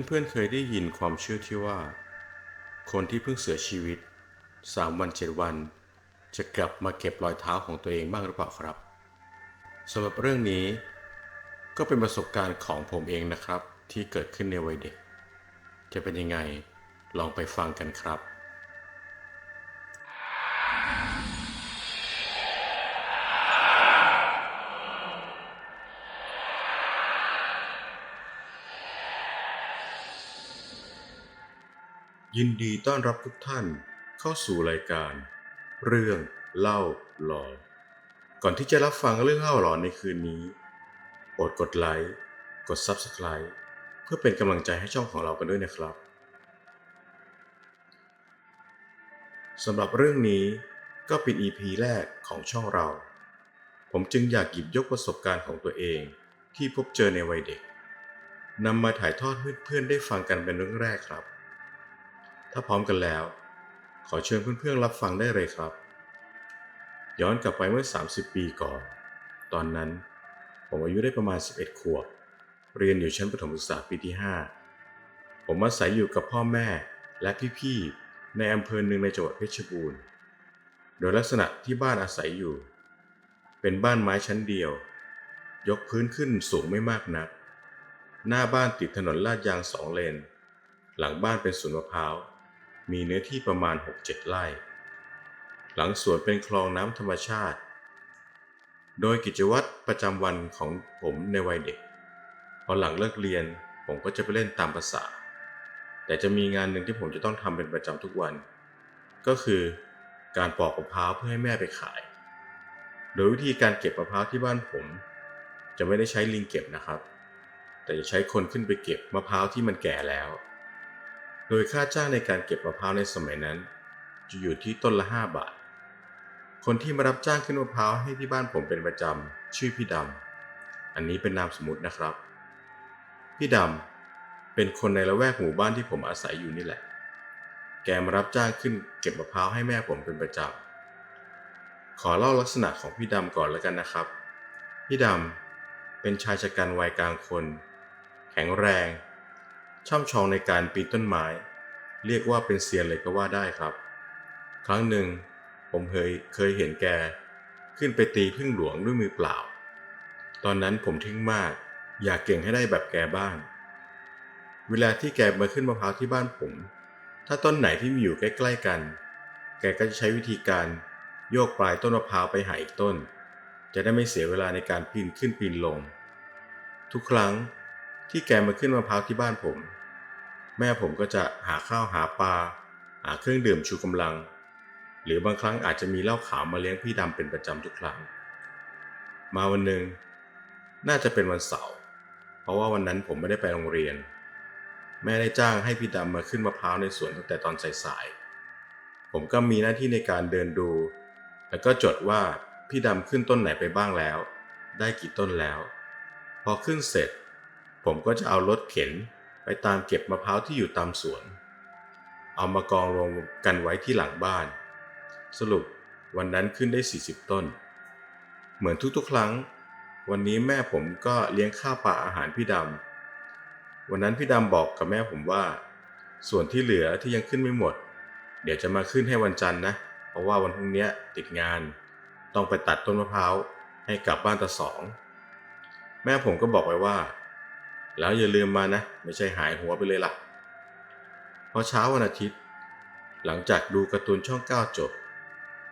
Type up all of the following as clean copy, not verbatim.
เพื่อนๆเคยได้ยินความเชื่อที่ว่าคนที่เพิ่งเสียชีวิต3 วัน7 วันจะกลับมาเก็บรอยเท้าของตัวเองบ้างหรือเปล่าครับสำหรับเรื่องนี้ก็เป็นประสบการณ์ของผมเองนะครับที่เกิดขึ้นในวัยเด็กจะเป็นยังไงลองไปฟังกันครับยินดีต้อนรับทุกท่านเข้าสู่รายการเรื่องเล่าหลอนก่อนที่จะรับฟังเรื่องเล่าหลอนในคืนนี้โปรดกดไลค์กด Subscribe เพื่อเป็นกำลังใจให้ช่องของเรากันด้วยนะครับสำหรับเรื่องนี้ก็เป็น EP แรกของช่องเราผมจึงอยากหยิบยกประสบการณ์ของตัวเองที่พบเจอในวัยเด็กนำมาถ่ายทอดให้เพื่อนๆได้ฟังกันเป็นเรื่องแรกครับถ้าพร้อมกันแล้วขอเชิญเพื่อนๆรับฟังได้เลยครับย้อนกลับไปเมื่อ30 ปีก่อนตอนนั้นผมอายุได้ประมาณ11 ขวบเรียนอยู่ชั้นประถมศึกษาปีที่5ผมอาศัยอยู่กับพ่อแม่และพี่ๆในอำเภอหนึ่งในจังหวัดเพชรบูรณ์โดยลักษณะที่บ้านอาศัยอยู่เป็นบ้านไม้ชั้นเดียวยกพื้นขึ้นสูงไม่มากนักหน้าบ้านติดถนนลาดยาง2 เลนหลังบ้านเป็นสวนมะพร้าวมีเนื้อที่ประมาณ6-7 ไร่หลังสวนเป็นคลองน้ำธรรมชาติโดยกิจวัตรประจำวันของผมในวัยเด็กพอหลังเลิกเรียนผมก็จะไปเล่นตามประสาแต่จะมีงานหนึ่งที่ผมจะต้องทำเป็นประจำทุกวันก็คือการปอกมะพร้าวเพื่อให้แม่ไปขายโดยวิธีการเก็บมะพร้าวที่บ้านผมจะไม่ได้ใช้ลิงเก็บนะครับแต่จะใช้คนขึ้นไปเก็บมะพร้าวที่มันแก่แล้วโดยค่าจ้างในการเก็บมะพร้าวในสมัยนั้นจะอยู่ที่ต้นละ5 บาทคนที่มารับจ้างขึ้นมะพร้าวให้ที่บ้านผมเป็นประจำชื่อพี่ดำอันนี้เป็นนามสมมุตินะครับพี่ดำเป็นคนในละแวกหมู่บ้านที่ผมอาศัยอยู่นี่แหละแกมารับจ้างขึ้นเก็บมะพร้าวให้แม่ผมเป็นประจำขอเล่าลักษณะของพี่ดำก่อนแล้วกันนะครับพี่ดำเป็นชายชะกันวัยกลางคนแข็งแรงช่ำชองในการปีนต้นไม้เรียกว่าเป็นเซียนเลยก็ว่าได้ครับครั้งหนึ่งผมเคยเห็นแกขึ้นไปตีผึ้งหลวงด้วยมือเปล่าตอนนั้นผมทึ่งมากอยากเก่งให้ได้แบบแกบ้างเวลาที่แกมาขึ้นมะพร้าวที่บ้านผมถ้าต้นไหนที่มีอยู่ใกล้ๆกันแกก็จะใช้วิธีการโยกปลายต้นมะพร้าวไปหาอีกต้นจะได้ไม่เสียเวลาในการปีนขึ้นปีนลงทุกครั้งที่แกมาขึ้นมะพร้าวที่บ้านผมแม่ผมก็จะหาข้าวหาปลาหาเครื่องดื่มชูกำลังหรือบางครั้งอาจจะมีเหล้าขาวมาเลี้ยงพี่ดำเป็นประจำทุกครั้งมาวันหนึ่งน่าจะเป็นวันเสาร์เพราะว่าวันนั้นผมไม่ได้ไปโรงเรียนแม่ได้จ้างให้พี่ดำมาขึ้นมะพร้าวในสวนตั้งแต่ตอนสายๆผมก็มีหน้าที่ในการเดินดูแล้วก็จดว่าพี่ดำขึ้นต้นไหนไปบ้างแล้วได้กี่ต้นแล้วพอขึ้นเสร็จผมก็จะเอารถเข็นไปตามเก็บมะพร้าวที่อยู่ตามสวนเอามากองรวมกันไว้ที่หลังบ้านสรุปวันนั้นขึ้นได้40 ต้นเหมือนทุกๆครั้งวันนี้แม่ผมก็เลี้ยงข้าวปลาอาหารพี่ดำวันนั้นพี่ดำบอกกับแม่ผมว่าส่วนที่เหลือที่ยังขึ้นไม่หมดเดี๋ยวจะมาขึ้นให้วันจันทร์นะเพราะว่าวันพรุ่งนี้ติดงานต้องไปตัดต้นมะพร้าวให้กลับบ้านตาสองแม่ผมก็บอกไว้ว่าแล้วอย่าลืมมานะไม่ใช่หายหัวไปเลยล่ะพอเช้าวันอาทิตย์หลังจากดูการ์ตูนช่อง9จบ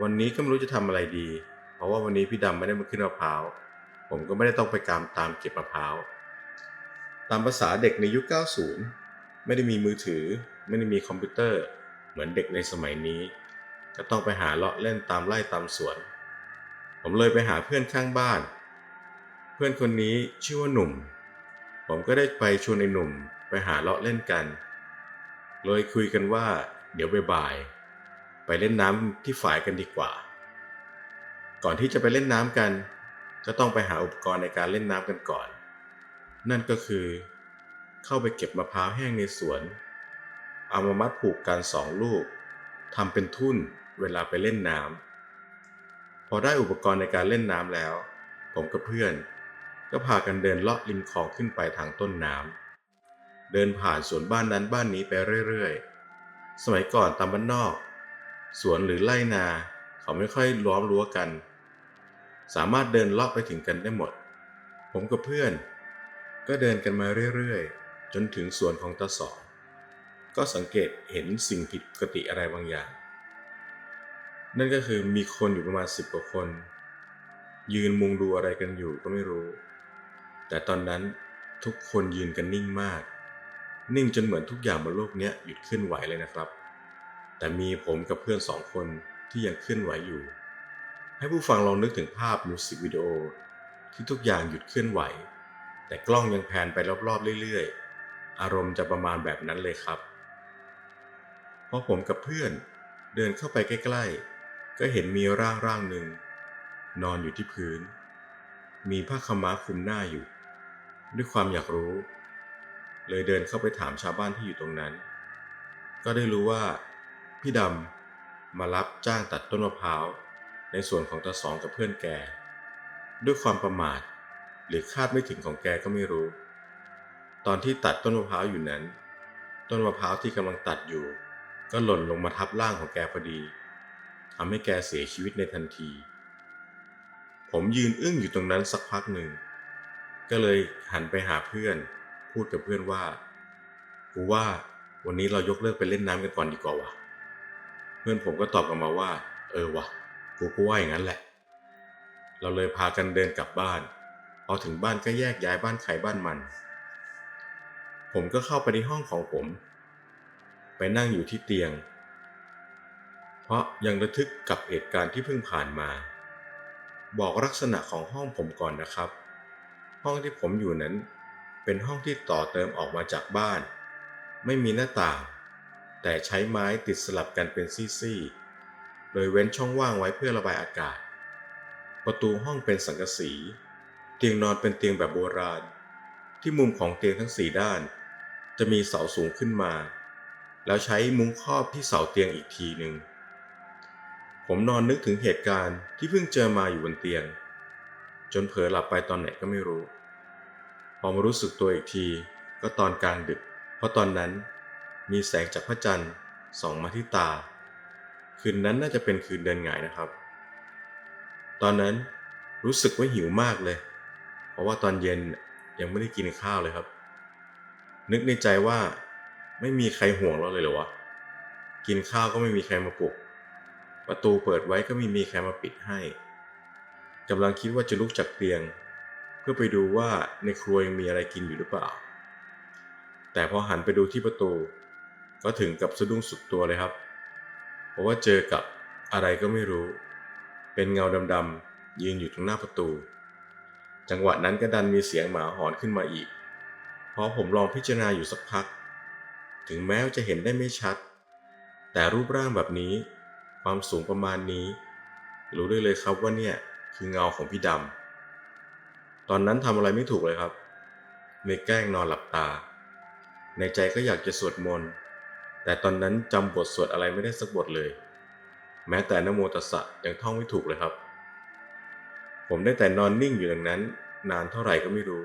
วันนี้ก็ไม่รู้จะทำอะไรดีเพราะว่าวันนี้พี่ดำไม่ได้มาขึ้นมะพร้าวผมก็ไม่ได้ต้องไปตามเก็บมะพร้าวตามภาษาเด็กในยุค90ไม่ได้มีมือถือไม่ได้มีคอมพิวเตอร์เหมือนเด็กในสมัยนี้ก็ต้องไปหาเลาะเล่นตามไร่ตามสวนผมเลยไปหาเพื่อนข้างบ้านเพื่อนคนนี้ชื่อว่าหนุ่มผมก็ได้ไปชวนไอ้หนุ่มไปหาเลาะเล่นกันเลยคุยกันว่าเดี๋ยวบ่ายๆไปเล่นน้ำที่ฝายกันดีกว่าก่อนที่จะไปเล่นน้ำกันก็ต้องไปหาอุปกรณ์ในการเล่นน้ำกันก่อนนั่นก็คือเข้าไปเก็บมะพร้าวแห้งในสวนเอามามัดผูกกัน2 ลูกทำเป็นทุ่นเวลาไปเล่นน้ำพอได้อุปกรณ์ในการเล่นน้ำแล้วผมกับเพื่อนก็พากันเดินเลาะริมคลองขึ้นไปทางต้นน้ำ เดินผ่านสวนบ้านนั้นบ้านนี้ไปเรื่อยๆสมัยก่อนตามบ้านนอกสวนหรือไร่นาเขาไม่ค่อยล้อมรั้วกันสามารถเดินเลาะไปถึงกันได้หมดผมกับเพื่อนก็เดินกันมาเรื่อยๆจนถึงสวนของตาสองก็สังเกตเห็นสิ่งผิดปกติอะไรบางอย่างนั่นก็คือมีคนอยู่ประมาณ10 กว่าคนยืนมุงดูอะไรกันอยู่ก็ไม่รู้แต่ตอนนั้นทุกคนยืนกันนิ่งมากนิ่งจนเหมือนทุกอย่างบนโลกนี้หยุดเคลื่อนไหวเลยนะครับแต่มีผมกับเพื่อน2 คนที่ยังเคลื่อนไหวอยู่ให้ผู้ฟังลองนึกถึงภาพมิวสิกวิดีโอที่ทุกอย่างหยุดเคลื่อนไหวแต่กล้องยังแพนไปรอบๆเรื่อยๆอารมณ์จะประมาณแบบนั้นเลยครับพอผมกับเพื่อนเดินเข้าไปใกล้ๆก็เห็นมีร่างหนึ่งนอนอยู่ที่พื้นมีผ้าขาวม้าคลุมหน้าอยู่ด้วยความอยากรู้เลยเดินเข้าไปถามชาวบ้านที่อยู่ตรงนั้นก็ได้รู้ว่าพี่ดำมารับจ้างตัดต้นมะพร้าวในสวนของตาสองกับเพื่อนแกด้วยความประมาทหรือคาดไม่ถึงของแกก็ไม่รู้ตอนที่ตัดต้นมะพร้าวอยู่นั้นต้นมะพร้าวที่กำลังตัดอยู่ก็หล่นลงมาทับร่างของแกพอดีทำให้แกเสียชีวิตในทันทีผมยืนอึ้งอยู่ตรงนั้นสักพักหนึ่งก็เลยหันไปหาเพื่อนพูดกับเพื่อนว่ากูว่าวันนี้เรายกเลิกไปเล่นน้ำกันก่อนดีกว่าวะเพื่อนผมก็ตอบกลับมาว่าวะกูก็ว่าอย่างนั้นแหละเราเลยพากันเดินกลับบ้านพอถึงบ้านก็แยกย้ายบ้านใครบ้านมันผมก็เข้าไปในห้องของผมไปนั่งอยู่ที่เตียงเพราะยังระทึกกับเหตุการณ์ที่เพิ่งผ่านมาบอกลักษณะของห้องผมก่อนนะครับห้องที่ผมอยู่นั้นเป็นห้องที่ต่อเติมออกมาจากบ้านไม่มีหน้าต่างแต่ใช้ไม้ติดสลับกันเป็นซี่ๆโดยเว้นช่องว่างไว้เพื่อระบายอากาศประตูห้องเป็นสังกะสีเตียงนอนเป็นเตียงแบบโบราณที่มุมของเตียงทั้ง4 ด้านจะมีเสาสูงขึ้นมาแล้วใช้มุ้งครอบที่เสาเตียงอีกทีหนึ่งผมนอนนึกถึงเหตุการณ์ที่เพิ่งเจอมาอยู่บนเตียงจนเผลอหลับไปตอนไหนก็ไม่รู้พอมารู้สึกตัวอีกทีก็ตอนกลางดึกเพราะตอนนั้นมีแสงจากพระจันทร์ส่องมาที่ตาคืนนั้นน่าจะเป็นคืนเดือนหงายนะครับตอนนั้นรู้สึกว่าหิวมากเลยเพราะว่าตอนเย็นยังไม่ได้กินข้าวเลยครับนึกในใจว่าไม่มีใครห่วงเราเลยเหรอวะกินข้าวก็ไม่มีใครมาปลุกประตูเปิดไว้ก็ไม่มีใครมาปิดให้กำลังคิดว่าจะลุกจากเตียงเพื่อไปดูว่าในครัวยังมีอะไรกินอยู่หรือเปล่าแต่พอหันไปดูที่ประตูก็ถึงกับสะดุ้งสุดตัวเลยครับเพราะว่าเจอกับอะไรก็ไม่รู้เป็นเงาดำๆยืนอยู่ตรงหน้าประตูจังหวะนั้นก็ดันมีเสียงหมาหอนขึ้นมาอีกพอผมลองพิจารณาอยู่สักพักถึงแม้ว่าจะเห็นได้ไม่ชัดแต่รูปร่างแบบนี้ความสูงประมาณนี้รู้ได้เลยครับว่าเนี่ยคือเงาของพี่ดำตอนนั้นทำอะไรไม่ถูกเลยครับเลยแกล้งนอนหลับตาในใจก็อยากจะสวดมนต์แต่ตอนนั้นจำบทสวดอะไรไม่ได้สักบทเลยแม้แต่นะโมตัสสะยังท่องไม่ถูกเลยครับผมได้แต่นอนนิ่งอยู่อย่างนั้นนานเท่าไหร่ก็ไม่รู้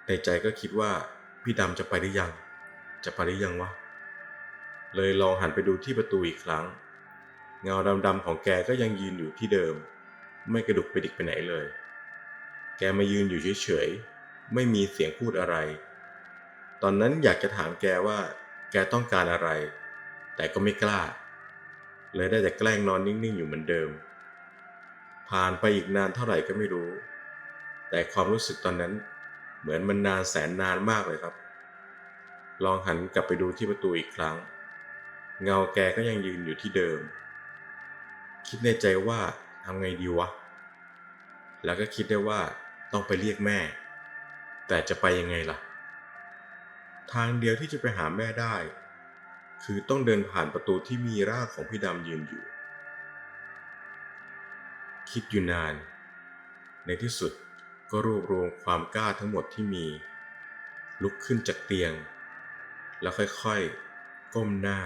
ในใจก็คิดว่าพี่ดำจะไปหรือยังวะเลยลองหันไปดูที่ประตูอีกครั้งเงาดำๆของแกก็ยังยืนอยู่ที่เดิมไม่กระดุกไปดิกไปไหนเลยแกมายืนอยู่เฉยๆไม่มีเสียงพูดอะไรตอนนั้นอยากจะถามแกว่าแกต้องการอะไรแต่ก็ไม่กล้าเลยได้แต่แกล้งนอนนิ่งๆอยู่เหมือนเดิมผ่านไปอีกนานเท่าไหร่ก็ไม่รู้แต่ความรู้สึกตอนนั้นเหมือนมันนานแสนนานมากเลยครับลองหันกลับไปดูที่ประตูอีกครั้งเงาแกก็ยังยืนอยู่ที่เดิมคิดในใจว่าทำไงดีวะแล้วก็คิดได้ว่าต้องไปเรียกแม่แต่จะไปยังไงล่ะทางเดียวที่จะไปหาแม่ได้คือต้องเดินผ่านประตูที่มีร่างของพี่ดำยืนอยู่คิดอยู่นานในที่สุดก็รวบรวมความกล้าทั้งหมดที่มีลุกขึ้นจากเตียงแล้วค่อยๆก้มหน้า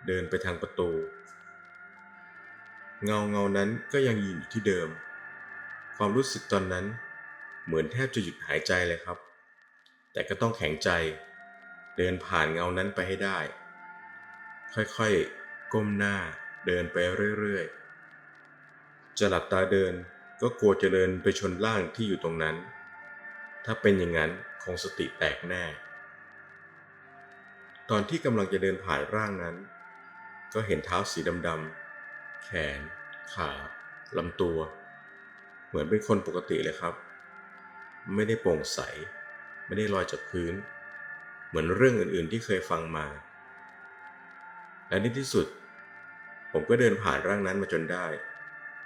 เดินไปทางประตูเงานั้นก็ยังยืนอยู่ที่เดิมความรู้สึกตอนนั้นเหมือนแทบจะหยุดหายใจเลยครับแต่ก็ต้องแข็งใจ เดินผ่านเงานั้นไปให้ได้ค่อยๆก้มหน้าเดินไปเรื่อยๆจะหลับตาเดินก็กลัวจะเดินไปชนร่างที่อยู่ตรงนั้นถ้าเป็นอย่างนั้นคงสติแตกแน่ตอนที่กำลังจะเดินผ่านร่างนั้นก็เห็นเท้าสีดำๆแขนขาลำตัวเหมือนเป็นคนปกติเลยครับไม่ได้โปร่งใสไม่ได้ลอยจากพื้นเหมือนเรื่องอื่นๆที่เคยฟังมาและในที่สุดผมก็เดินผ่านร่างนั้นมาจนได้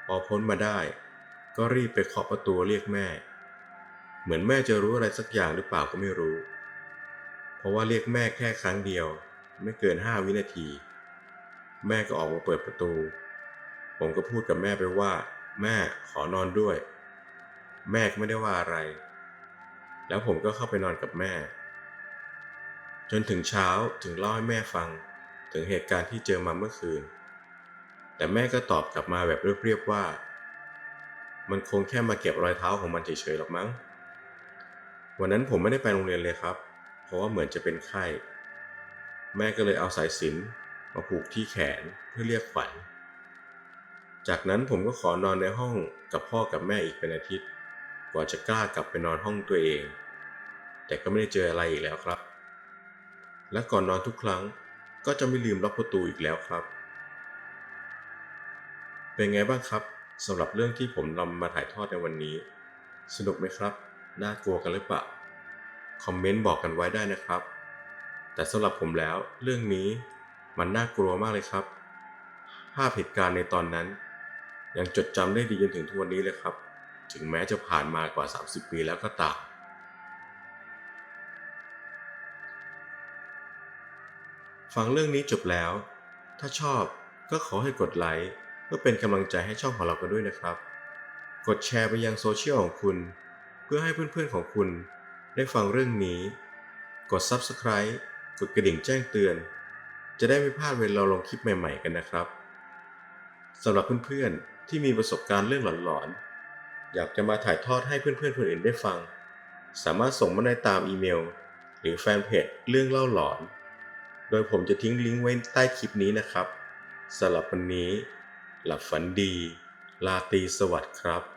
พอพ้นมาได้ก็รีบไปเคาะประตูเรียกแม่เหมือนแม่จะรู้อะไรสักอย่างหรือเปล่าก็ไม่รู้เพราะว่าเรียกแม่แค่ครั้งเดียวไม่เกิน5 วินาทีแม่ก็ออกมาเปิดประตูผมก็พูดกับแม่ไปว่าแม่ขอนอนด้วยแม่ก็ไม่ได้ว่าอะไรแล้วผมก็เข้าไปนอนกับแม่จนถึงเช้าถึงเล่าให้แม่ฟังถึงเหตุการณ์ที่เจอมาเมื่อคืนแต่แม่ก็ตอบกลับมาแบบเรียบๆว่ามันคงแค่มาเก็บรอยเท้าของมันเฉยๆหรอกมั้งวันนั้นผมไม่ได้ไปโรงเรียนเลยครับเพราะว่าเหมือนจะเป็นไข้แม่ก็เลยเอาสายสิญจน์มาผูกที่แขนเพื่อเรียกขวัญจากนั้นผมก็ขอนอนในห้องกับพ่อกับแม่อีกเป็นอาทิตย์กว่าจะกล้ากลับไปนอนห้องตัวเองแต่ก็ไม่ได้เจออะไรอีกแล้วครับและก่อนนอนทุกครั้งก็จะไม่ลืมล็อกประตูอีกแล้วครับเป็นไงบ้างครับสำหรับเรื่องที่ผมนำมาถ่ายทอดในวันนี้สนุกไหมครับน่ากลัวกันหรือเปล่าคอมเมนต์บอกกันไว้ได้นะครับแต่สำหรับผมแล้วเรื่องนี้มันน่ากลัวมากเลยครับภาพเหตุการณ์ในตอนนั้นยังจดจำได้ดีจนถึงทุกวันนี้เลยครับถึงแม้จะผ่านมากว่า30 ปีแล้วก็ตามฟังเรื่องนี้จบแล้วถ้าชอบก็ขอให้กดไลค์เพื่อเป็นกำลังใจให้ช่องของเรากันด้วยนะครับกดแชร์ไปยังโซเชียลของคุณเพื่อให้เพื่อนๆของคุณได้ฟังเรื่องนี้กด Subscribe กดกระดิ่งแจ้งเตือนจะได้ไม่พลาดเวลาเราลงคลิปใหม่ๆกันนะครับสำหรับเพื่อนๆที่มีประสบการณ์เรื่องหลอนๆอยากจะมาถ่ายทอดให้เพื่อนๆคนอื่นได้ฟังสามารถส่งมาได้ตามอีเมลหรือแฟนเพจเรื่องเล่าหลอนโดยผมจะทิ้งลิงก์ไว้ใต้คลิปนี้นะครับสำหรับวันนี้หลับฝันดีราตรีสวัสดิ์ครับ